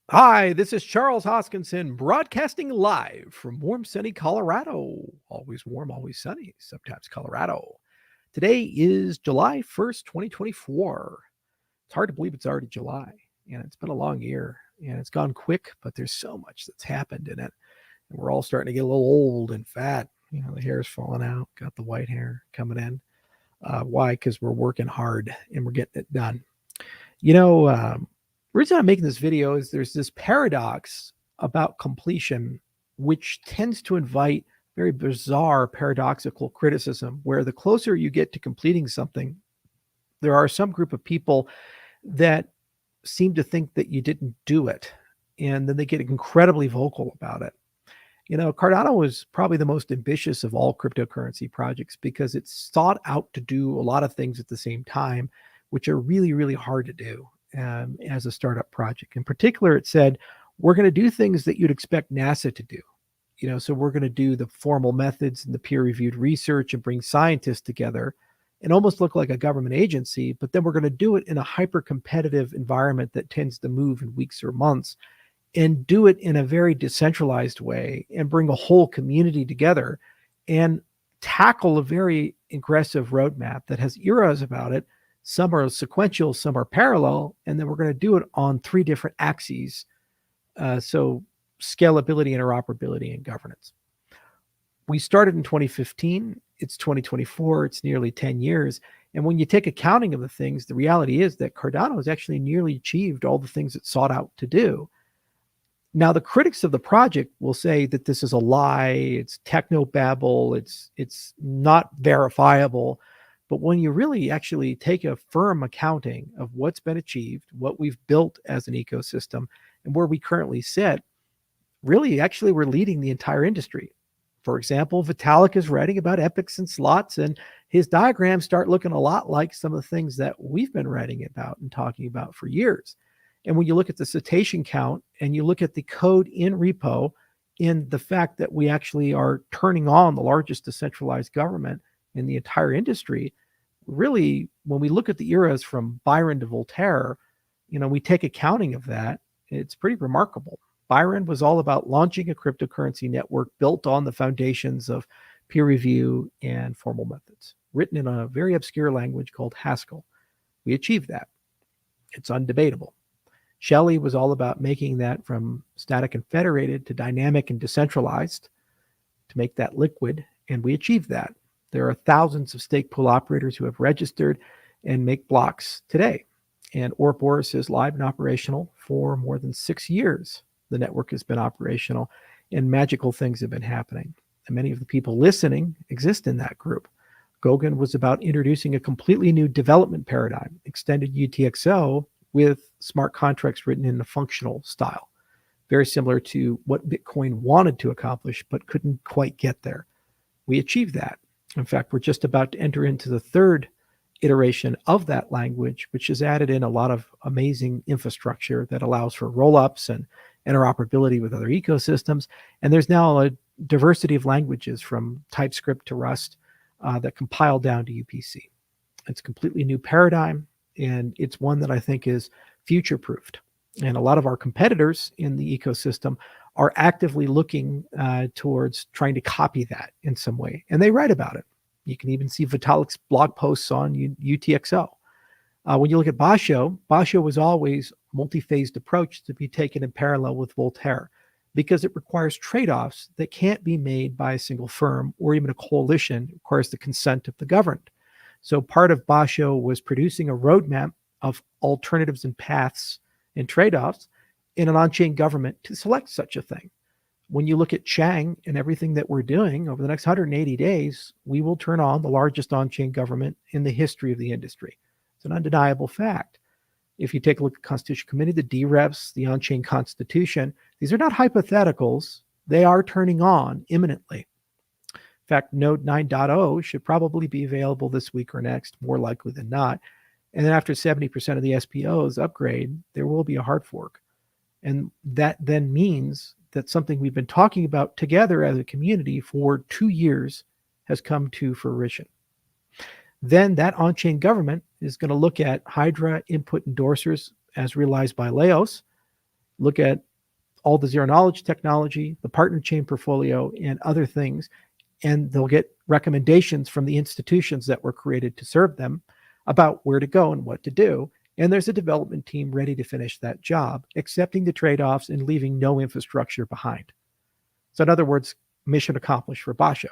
Hi, this is Charles Hoskinson broadcasting live from warm, sunny Colorado. Always warm, always sunny, sometimes Colorado. Today is July 1st, 2024. It's hard to believe it's already July, and it's been a long year, and it's gone quick, but there's so much that's happened in it. And we're all starting to get a little old and fat. The hair's falling out, got the white hair coming in. Why? Because we're working hard and we're getting it done. You know, um, the reason I'm making this video is there's this paradox about completion, which tends to invite very bizarre paradoxical criticism, where the closer you get to completing something, there are some group of people that seem to think that you didn't do it. And then they get incredibly vocal about it. Cardano was probably the most ambitious of all cryptocurrency projects because it sought out to do a lot of things at the same time, which are really, really hard to do as a startup project. In particular, it said, we're going to do things that you'd expect NASA to do. So we're going to do the formal methods and the peer-reviewed research and bring scientists together and almost look like a government agency, but then we're going to do it in a hyper-competitive environment that tends to move in weeks or months, and do it in a very decentralized way and bring a whole community together and tackle a very aggressive roadmap that has eras about it. Some are sequential, some are parallel, and then we're going to do it on three different axes. So scalability, interoperability, and governance. We started in 2015. It's 2024. It's nearly 10 years. And when you take accounting of the things, the reality is that Cardano has actually nearly achieved all the things it sought out to do. Now, the critics of the project will say that this is a lie, it's technobabble, it's not verifiable. But when you really actually take a firm accounting of what's been achieved, what we've built as an ecosystem, and where we currently sit, really, actually, we're leading the entire industry. For example, Vitalik is writing about epics and slots, and his diagrams start looking a lot like some of the things that we've been writing about and talking about for years. And when you look at the citation count and you look at the code in repo, in the fact that we actually are turning on the largest decentralized government in the entire industry, really, when we look at the eras from Byron to Voltaire, we take accounting of that. It's pretty remarkable. Byron was all about launching a cryptocurrency network built on the foundations of peer review and formal methods, written in a very obscure language called Haskell. We achieved that. It's undebatable. Shelley was all about making that from static and federated to dynamic and decentralized, to make that liquid, and we achieved that. There are thousands of stake pool operators who have registered and make blocks today. And Ouroboros is live and operational for more than 6 years. The network has been operational, and magical things have been happening. And many of the people listening exist in that group. Goguen was about introducing a completely new development paradigm, extended UTXO, with smart contracts written in a functional style, very similar to what Bitcoin wanted to accomplish but couldn't quite get there. We achieved that. In fact, we're just about to enter into the third iteration of that language, which has added in a lot of amazing infrastructure that allows for roll-ups and interoperability with other ecosystems. And there's now a diversity of languages from TypeScript to Rust that compile down to UPC. It's a completely new paradigm, and it's one that I think is future-proofed. And a lot of our competitors in the ecosystem are actively looking towards trying to copy that in some way. And they write about it. You can even see Vitalik's blog posts on UTXO. When you look at Basho was always multi-phased approach to be taken in parallel with Voltaire, because it requires trade-offs that can't be made by a single firm or even a coalition. It requires the consent of the governed. So part of Basho was producing a roadmap of alternatives and paths and trade-offs in an on-chain government to select such a thing. When you look at Chang and everything that we're doing over the next 180 days, we will turn on the largest on-chain government in the history of the industry. It's an undeniable fact. If you take a look at the Constitution Committee, the DREVs, the on-chain constitution, these are not hypotheticals. They are turning on imminently. In fact, Node 9.0 should probably be available this week or next, more likely than not. And then after 70% of the SPOs upgrade, there will be a hard fork. And that then means that something we've been talking about together as a community for 2 years has come to fruition. Then that on-chain government is going to look at Hydra input endorsers as realized by Laos, look at all the zero knowledge technology, the partner chain portfolio, and other things, and they'll get recommendations from the institutions that were created to serve them about where to go and what to do. And there's a development team ready to finish that job, accepting the trade-offs and leaving no infrastructure behind. So in other words, mission accomplished for Basho.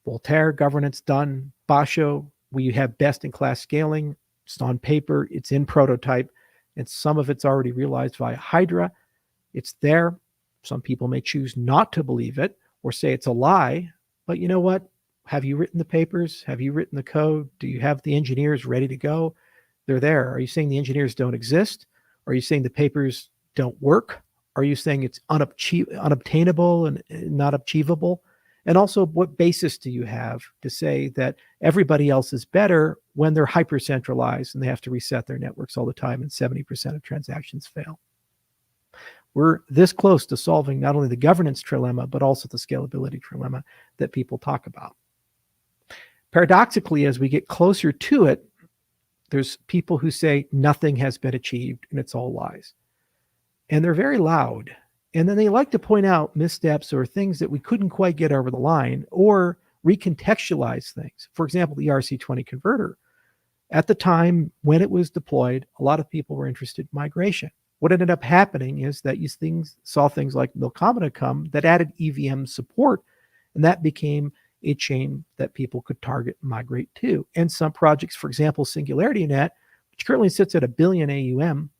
Voltaire, governance done. Basho, we have best-in-class scaling. It's on paper, it's in prototype, and some of it's already realized via Hydra. It's there. Some people may choose not to believe it or say it's a lie, but you know what? Have you written the papers? Have you written the code? Do you have the engineers ready to go? They're there. Are you saying the engineers don't exist? Are you saying the papers don't work? Are you saying it's unobtainable and not achievable? And also, what basis do you have to say that everybody else is better when they're hyper-centralized and they have to reset their networks all the time and 70% of transactions fail? We're this close to solving not only the governance trilemma, but also the scalability trilemma that people talk about. Paradoxically, as we get closer to it, there's people who say nothing has been achieved and it's all lies. And they're very loud. And then they like to point out missteps or things that we couldn't quite get over the line or recontextualize things. For example, the ERC20 converter. At the time when it was deployed, a lot of people were interested in migration. What ended up happening is that you saw things like Milkomeda come that added EVM support, and that became a chain that people could target and migrate to. And some projects, for example, SingularityNet, which currently sits at $1 billion AUM,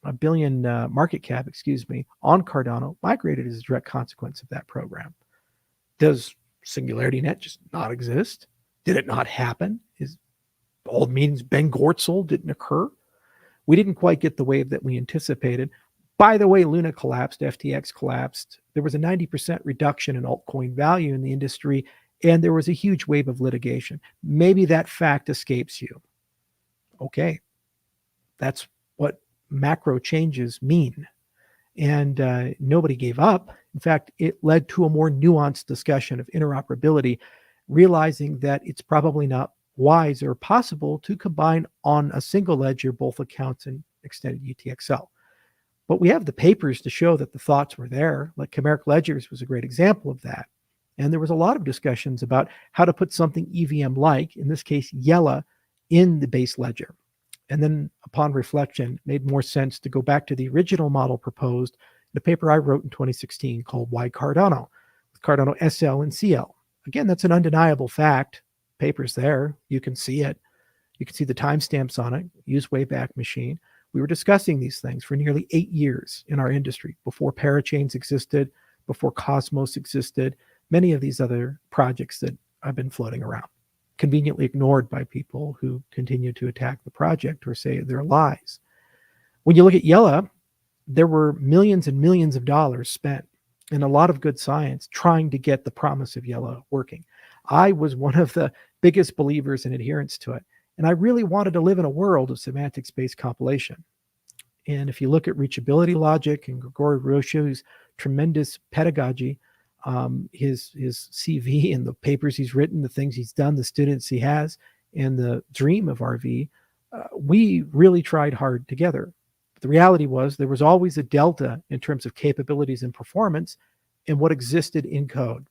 $1 billion market cap, on Cardano, migrated as a direct consequence of that program. Does SingularityNet just not exist? Did it not happen? Is old meetings Ben Gortzel didn't occur? We didn't quite get the wave that we anticipated. By the way, Luna collapsed, FTX collapsed. There was a 90% reduction in altcoin value in the industry, and there was a huge wave of litigation. Maybe that fact escapes you. Okay, that's what macro changes mean. And nobody gave up. In fact, it led to a more nuanced discussion of interoperability, realizing that it's probably not wise or possible to combine on a single ledger both accounts and extended UTXO. But we have the papers to show that the thoughts were there. Like Chimeric Ledgers was a great example of that. And there was a lot of discussions about how to put something EVM-like, in this case, Yella, in the base ledger. And then upon reflection, it made more sense to go back to the original model proposed in a paper I wrote in 2016 called Why Cardano, with Cardano SL and CL. Again, that's an undeniable fact. Paper's there. You can see it. You can see the timestamps on it. Use Wayback Machine. We were discussing these things for nearly 8 years in our industry, before parachains existed, before Cosmos existed, many of these other projects that have been floating around, conveniently ignored by people who continue to attack the project or say they're lies. When you look at Yella, there were millions and millions of dollars spent and a lot of good science trying to get the promise of Yella working. I was one of the biggest believers and adherents to it. And I really wanted to live in a world of semantics-based compilation. And if you look at reachability logic and Grigori Roshu's tremendous pedagogy, his CV and the papers he's written, the things he's done, the students he has, and the dream of RV, we really tried hard together. But the reality was there was always a delta in terms of capabilities and performance and what existed in code.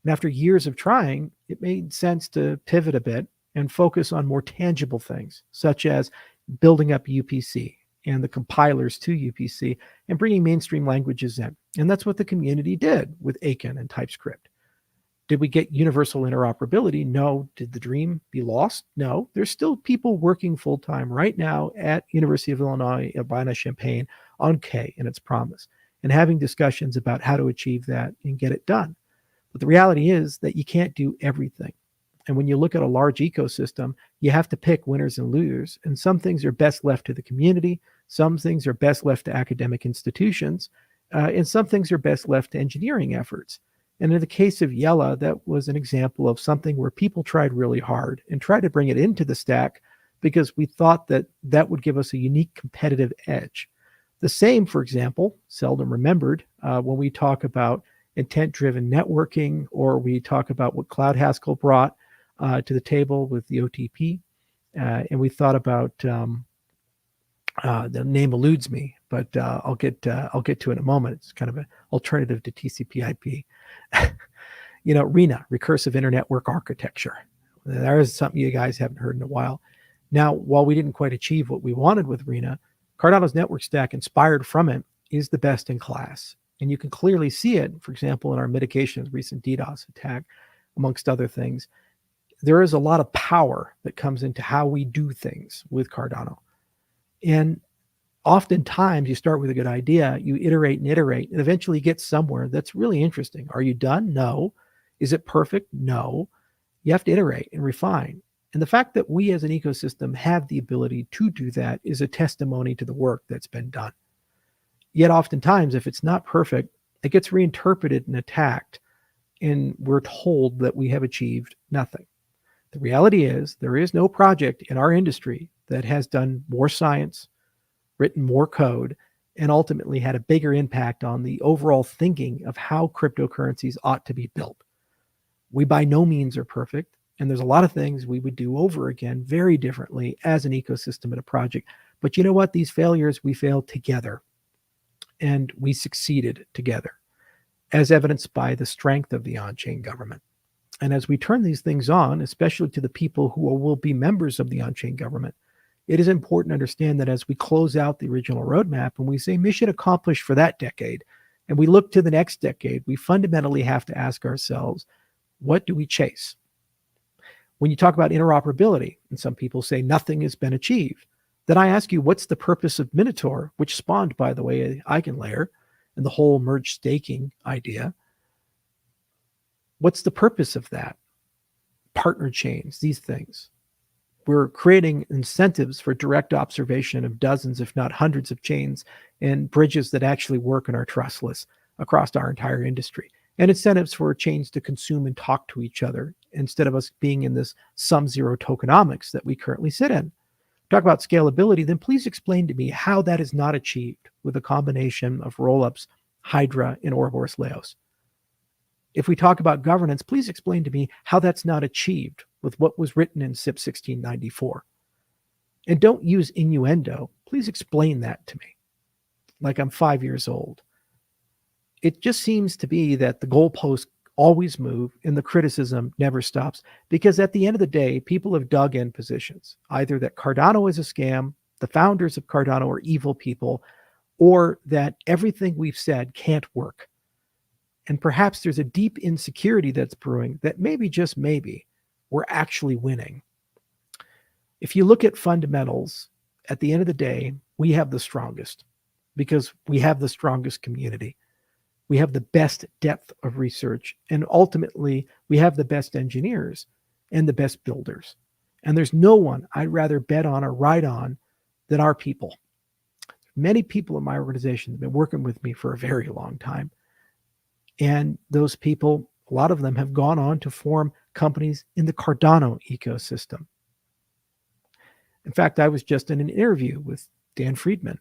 And after years of trying, it made sense to pivot a bit and focus on more tangible things, such as building up UPC and the compilers to UPC and bringing mainstream languages in. And that's what the community did with Aiken and TypeScript. Did we get universal interoperability? No. Did the dream be lost? No. There's still people working full-time right now at University of Illinois, Urbana-Champaign on K and its promise, and having discussions about how to achieve that and get it done. But the reality is that you can't do everything. And when you look at a large ecosystem, you have to pick winners and losers. And some things are best left to the community. Some things are best left to academic institutions. And some things are best left to engineering efforts. And in the case of Yella, that was an example of something where people tried really hard and tried to bring it into the stack because we thought that that would give us a unique competitive edge. The same, for example, seldom remembered when we talk about intent-driven networking, or we talk about what Cloud Haskell brought to the table with the OTP. And we thought about, the name eludes me, but I'll get to it in a moment. It's kind of an alternative to TCP/IP. RINA, recursive internet-work architecture. There is something you guys haven't heard in a while. Now, while we didn't quite achieve what we wanted with RINA, Cardano's network stack inspired from it is the best in class. And you can clearly see it, for example, in our mitigation of the recent DDoS attack, amongst other things. There is a lot of power that comes into how we do things with Cardano. And oftentimes you start with a good idea, you iterate, and eventually you get somewhere that's really interesting. Are you done? No. Is it perfect? No. You have to iterate and refine. And the fact that we as an ecosystem have the ability to do that is a testimony to the work that's been done. Yet oftentimes, if it's not perfect, it gets reinterpreted and attacked, and we're told that we have achieved nothing. The reality is there is no project in our industry that has done more science, written more code, and ultimately had a bigger impact on the overall thinking of how cryptocurrencies ought to be built. We by no means are perfect, and there's a lot of things we would do over again very differently as an ecosystem and a project. But you know what? These failures, we failed together, and we succeeded together, as evidenced by the strength of the on-chain government. And as we turn these things on, especially to the people who will be members of the on-chain government, it is important to understand that as we close out the original roadmap and we say mission accomplished for that decade, and we look to the next decade, we fundamentally have to ask ourselves, what do we chase? When you talk about interoperability, and some people say nothing has been achieved, then I ask you, what's the purpose of Minotaur, which spawned, by the way, EigenLayer and the whole merge staking idea? What's the purpose of that? Partner chains, these things. We're creating incentives for direct observation of dozens, if not hundreds of chains and bridges that actually work and are trustless across our entire industry. And incentives for chains to consume and talk to each other instead of us being in this sum zero tokenomics that we currently sit in. Talk about scalability, then please explain to me how that is not achieved with a combination of rollups, Hydra, and Ouroboros Laos. If we talk about governance, please explain to me how that's not achieved with what was written in SIP 1694. And don't use innuendo. Please explain that to me, like I'm 5 years old. It just seems to be that the goalposts always move and the criticism never stops, because at the end of the day, people have dug in positions, either that Cardano is a scam, the founders of Cardano are evil people, or that everything we've said can't work. And perhaps there's a deep insecurity that's brewing that maybe, just maybe, we're actually winning. If you look at fundamentals, at the end of the day, we have the strongest because we have the strongest community. We have the best depth of research, and ultimately we have the best engineers and the best builders. And there's no one I'd rather bet on or ride on than our people. Many people in my organization have been working with me for a very long time. And those people, a lot of them have gone on to form companies in the Cardano ecosystem. In fact, I was just in an interview with Dan Friedman,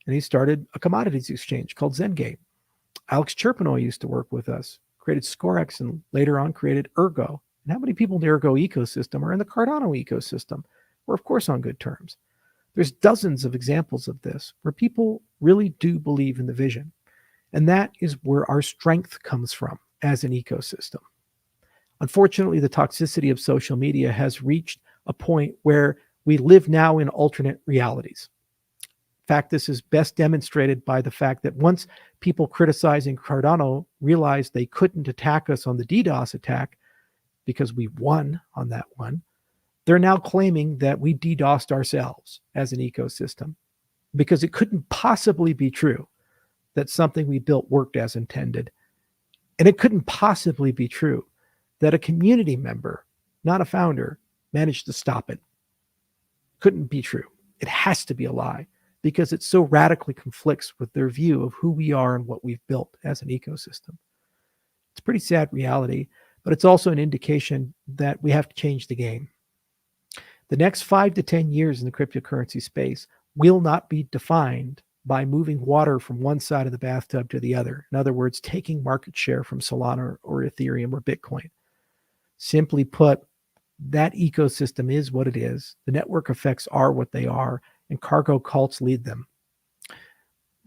and he started a commodities exchange called Zengate. Alex Chirpinoy used to work with us, created Scorex, and later on created Ergo. And how many people in the Ergo ecosystem are in the Cardano ecosystem? We're, of course, on good terms. There's dozens of examples of this where people really do believe in the vision. And that is where our strength comes from as an ecosystem. Unfortunately, the toxicity of social media has reached a point where we live now in alternate realities. In fact, this is best demonstrated by the fact that once people criticizing Cardano realized they couldn't attack us on the DDoS attack because we won on that one, they're now claiming that we DDoSed ourselves as an ecosystem, because it couldn't possibly be true that something we built worked as intended. And it couldn't possibly be true that a community member, not a founder, managed to stop it. Couldn't be true. It has to be a lie, because it so radically conflicts with their view of who we are and what we've built as an ecosystem. It's a pretty sad reality, but it's also an indication that we have to change the game. The next 5 to 10 years in the cryptocurrency space will not be defined by moving water from one side of the bathtub to the other. In other words, taking market share from Solana or Ethereum or Bitcoin. Simply put, that ecosystem is what it is. The network effects are what they are, and cargo cults lead them.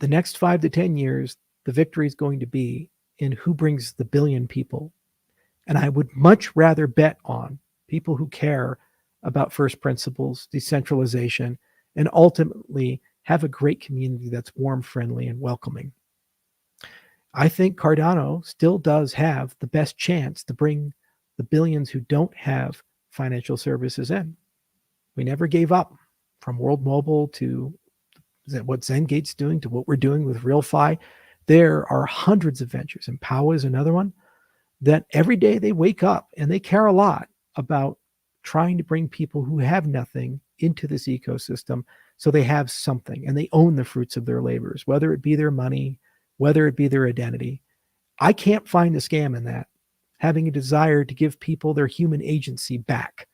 The next 5 to 10 years, the victory is going to be in who brings the billion people. And I would much rather bet on people who care about first principles, decentralization, and ultimately have a great community that's warm, friendly, and welcoming. I think Cardano still does have the best chance to bring the billions who don't have financial services in. We never gave up, from World Mobile to what Zengate's doing to what we're doing with RealFi. There are hundreds of ventures, and Powa is another one, that every day they wake up and they care a lot about trying to bring people who have nothing into this ecosystem so they have something and they own the fruits of their labors, whether it be their money, whether it be their identity. I can't find the scam in that, having a desire to give people their human agency back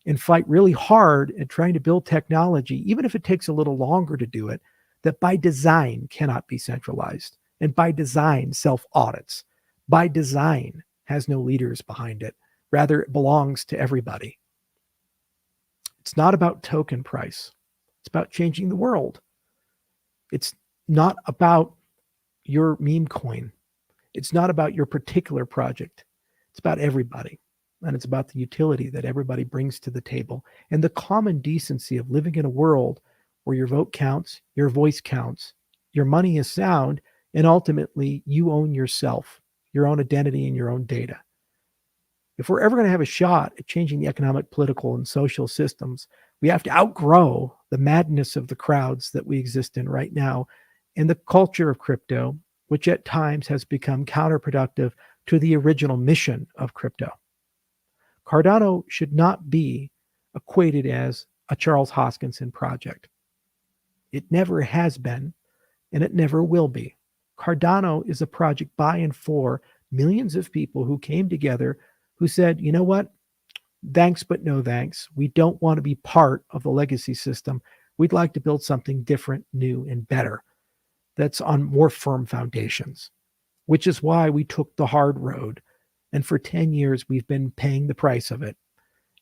and fight really hard at trying to build technology, even if it takes a little longer to do it, that by design cannot be centralized, and by design self-audits, by design has no leaders behind it. Rather, it belongs to everybody. It's not about token price. It's about changing the world. It's not about your meme coin. It's not about your particular project. It's about everybody. And it's about the utility that everybody brings to the table and the common decency of living in a world where your vote counts, your voice counts, your money is sound, and ultimately you own yourself, your own identity, and your own data. If we're ever going to have a shot at changing the economic, political, and social systems, we have to outgrow the madness of the crowds that we exist in right now and the culture of crypto, which at times has become counterproductive to the original mission of crypto. Cardano should not be equated as a Charles Hoskinson project. It never has been, and it never will be. Cardano is a project by and for millions of people who came together who said, you know what? Thanks, but no thanks. We don't want to be part of the legacy system. We'd like to build something different, new, and better that's on more firm foundations, which is why we took the hard road. And for 10 years, we've been paying the price of it.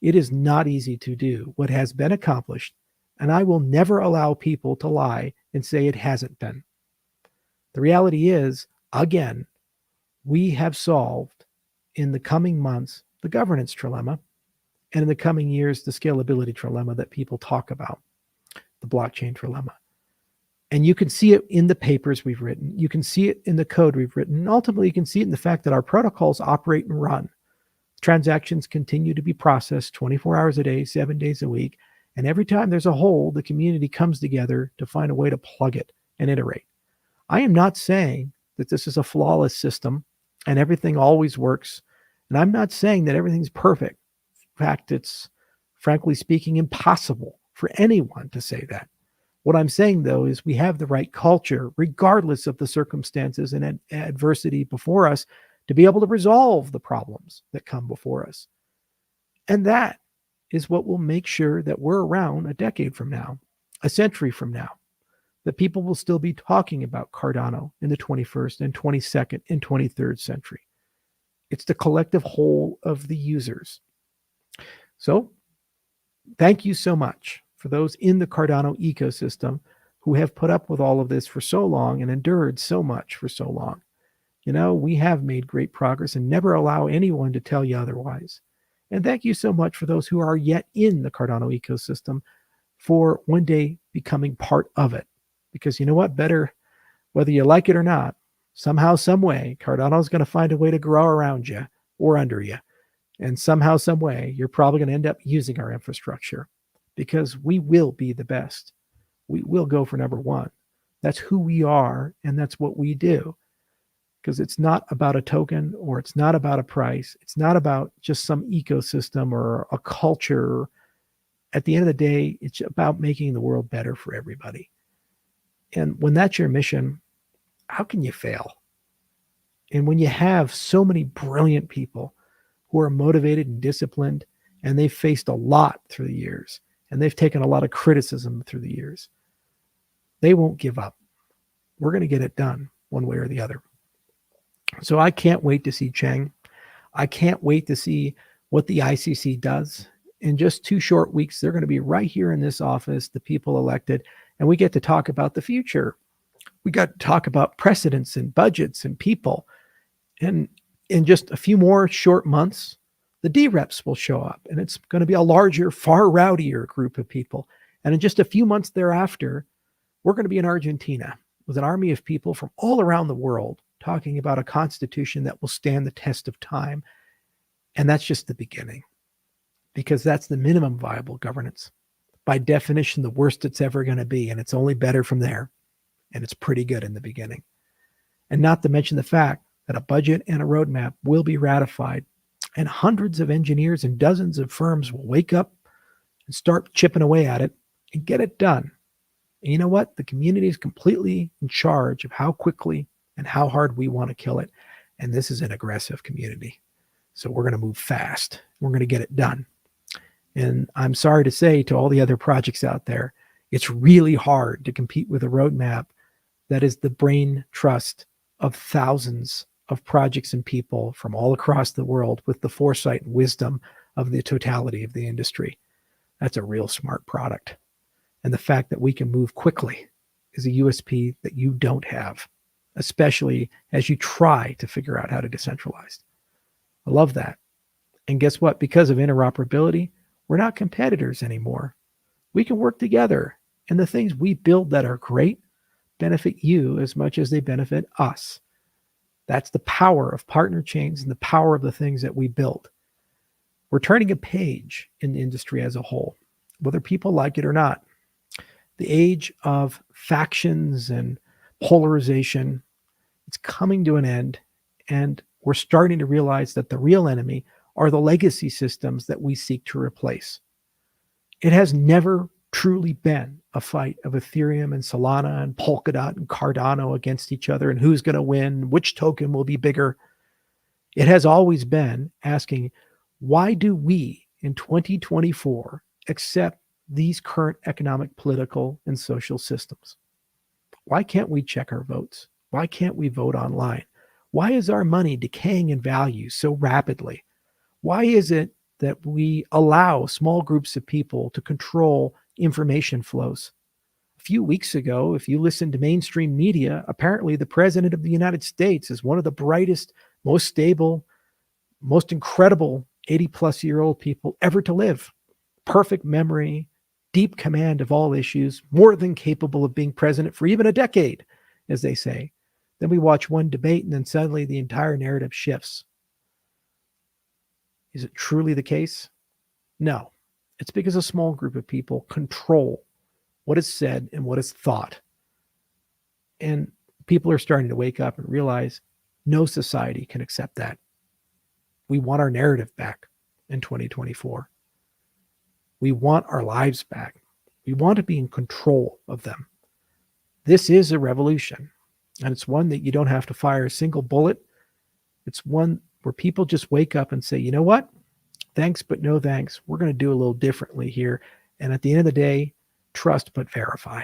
It is not easy to do what has been accomplished, and I will never allow people to lie and say it hasn't been. The reality is, again, we have solved in the coming months the governance trilemma, and in the coming years, the scalability trilemma that people talk about, the blockchain trilemma. And you can see it in the papers we've written. You can see it in the code we've written. And ultimately, you can see it in the fact that our protocols operate and run. Transactions continue to be processed 24 hours a day, 7 days a week. And every time there's a hole, the community comes together to find a way to plug it and iterate. I am not saying that this is a flawless system and everything always works. And I'm not saying that everything's perfect. In fact, it's, frankly speaking, impossible for anyone to say that. What I'm saying, though, is we have the right culture, regardless of the circumstances and adversity before us, to be able to resolve the problems that come before us. And that is what will make sure that we're around a decade from now, a century from now, that people will still be talking about Cardano in the 21st and 22nd and 23rd century. It's the collective whole of the users. So thank you so much for those in the Cardano ecosystem who have put up with all of this for so long and endured so much for so long. You know, we have made great progress and never allow anyone to tell you otherwise. And thank you so much for those who are yet in the Cardano ecosystem for one day becoming part of it. Because you know what? Better, whether you like it or not, somehow, some way, Cardano is going to find a way to grow around you or under you. And somehow, some way, you're probably going to end up using our infrastructure because we will be the best. We will go for number one. That's who we are, and that's what we do. Because it's not about a token or it's not about a price. It's not about just some ecosystem or a culture. At the end of the day, it's about making the world better for everybody. And when that's your mission, how can you fail? And when you have so many brilliant people who are motivated and disciplined, and they've faced a lot through the years, and they've taken a lot of criticism through the years, they won't give up. We're going to get it done one way or the other. So I can't wait to see Cheng. I can't wait to see what the ICC does. In just 2 short weeks, they're going to be right here in this office, the people elected, and we get to talk about the future. We got to talk about precedents and budgets and people. And in just a few more short months, the D-reps will show up, and it's going to be a larger, far rowdier group of people. And in just a few months thereafter, we're going to be in Argentina with an army of people from all around the world talking about a constitution that will stand the test of time. And that's just the beginning, because that's the minimum viable governance. By definition, the worst it's ever going to be, and it's only better from there. And it's pretty good in the beginning. And not to mention the fact that a budget and a roadmap will be ratified, and hundreds of engineers and dozens of firms will wake up and start chipping away at it and get it done. And you know what? The community is completely in charge of how quickly and how hard we want to kill it. And this is an aggressive community. So we're going to move fast. We're going to get it done. And I'm sorry to say to all the other projects out there, it's really hard to compete with a roadmap that is the brain trust of thousands of projects and people from all across the world with the foresight and wisdom of the totality of the industry. That's a real smart product. And the fact that we can move quickly is a USP that you don't have, especially as you try to figure out how to decentralize. I love that. And guess what? Because of interoperability, we're not competitors anymore. We can work together, and the things we build that are great benefit you as much as they benefit us. That's the power of partner chains and the power of the things that we build. We're turning a page in the industry as a whole, whether people like it or not. The age of factions and polarization, it's coming to an end, and we're starting to realize that the real enemy are the legacy systems that we seek to replace. It has never truly been a fight of Ethereum and Solana and Polkadot and Cardano against each other and who's going to win, which token will be bigger. It has always been asking, why do we in 2024 accept these current economic, political, and social systems? Why can't we check our votes? Why can't we vote online? Why is our money decaying in value so rapidly? Why is it that we allow small groups of people to control information flows? A few weeks ago, if you listen to mainstream media, apparently the president of the United States is one of the brightest, most stable, most incredible 80-plus-year-old people ever to live. Perfect memory, deep command of all issues, more than capable of being president for even a decade, as they say. Then we watch one debate, and then suddenly the entire narrative shifts. Is it truly the case? No. It's because a small group of people control what is said and what is thought. And people are starting to wake up and realize no society can accept that. We want our narrative back in 2024. We want our lives back. We want to be in control of them. This is a revolution, and it's one that you don't have to fire a single bullet. It's one where people just wake up and say, you know what? Thanks, but no thanks. We're going to do a little differently here. And at the end of the day, trust but verify.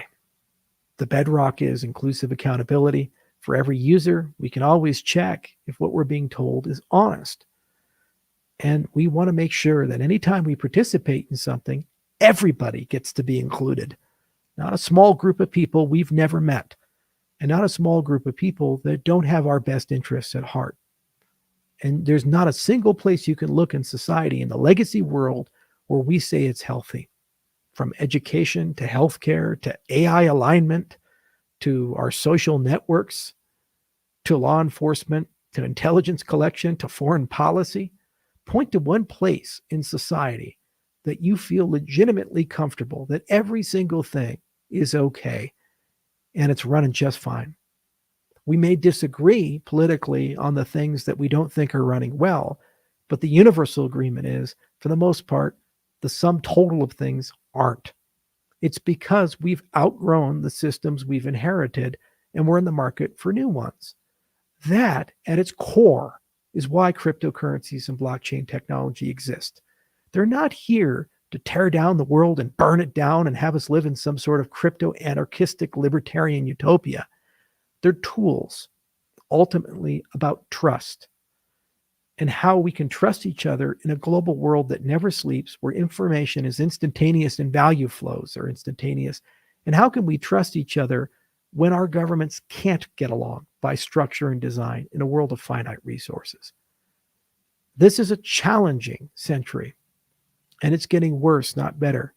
The bedrock is inclusive accountability. For every user, we can always check if what we're being told is honest. And we want to make sure that anytime we participate in something, everybody gets to be included. Not a small group of people we've never met, and not a small group of people that don't have our best interests at heart. And there's not a single place you can look in society, in the legacy world, where we say it's healthy. From education to healthcare to AI alignment to our social networks to law enforcement to intelligence collection to foreign policy. Point to one place in society that you feel legitimately comfortable that every single thing is okay and it's running just fine. We may disagree politically on the things that we don't think are running well, but the universal agreement is, for the most part, the sum total of things aren't. It's because we've outgrown the systems we've inherited and we're in the market for new ones. That, at its core, is why cryptocurrencies and blockchain technology exist. They're not here to tear down the world and burn it down and have us live in some sort of crypto-anarchistic libertarian utopia. They're tools, ultimately about trust and how we can trust each other in a global world that never sleeps, where information is instantaneous and value flows are instantaneous. And how can we trust each other when our governments can't get along by structure and design in a world of finite resources. This is a challenging century, and it's getting worse, not better.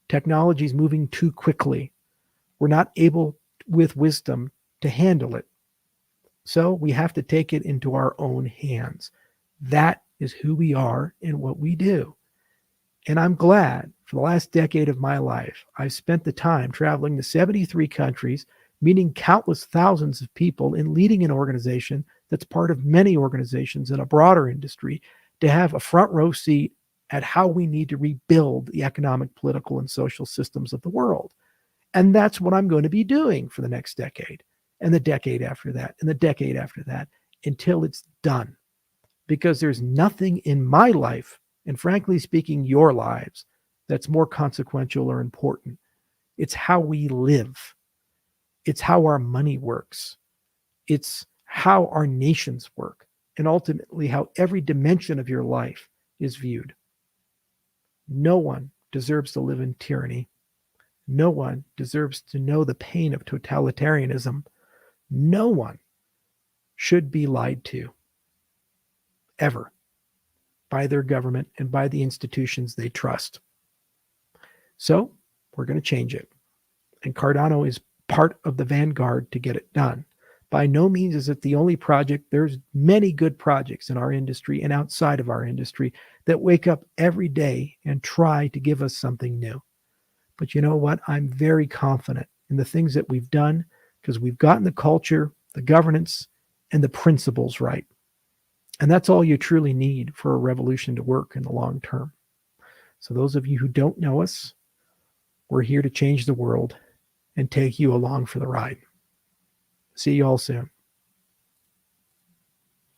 Technology is moving too quickly. We're not able, with wisdom, to handle it. So we have to take it into our own hands. That is who we are and what we do. And I'm glad for the last decade of my life, I've spent the time traveling to 73 countries, meeting countless thousands of people, and leading an organization that's part of many organizations in a broader industry to have a front row seat at how we need to rebuild the economic, political, and social systems of the world. And that's what I'm going to be doing for the next decade, and the decade after that, and the decade after that, until it's done. Because there's nothing in my life, and frankly speaking, your lives, that's more consequential or important. It's how we live. It's how our money works. It's how our nations work, and ultimately how every dimension of your life is viewed. No one deserves to live in tyranny. No one deserves to know the pain of totalitarianism. No one should be lied to, ever, by their government and by the institutions they trust. So we're going to change it. And Cardano is part of the vanguard to get it done. By no means is it the only project. There's many good projects in our industry and outside of our industry that wake up every day and try to give us something new. But you know what? I'm very confident in the things that we've done because we've gotten the culture, the governance, and the principles right. And that's all you truly need for a revolution to work in the long term. So those of you who don't know us, we're here to change the world and take you along for the ride. See you all soon.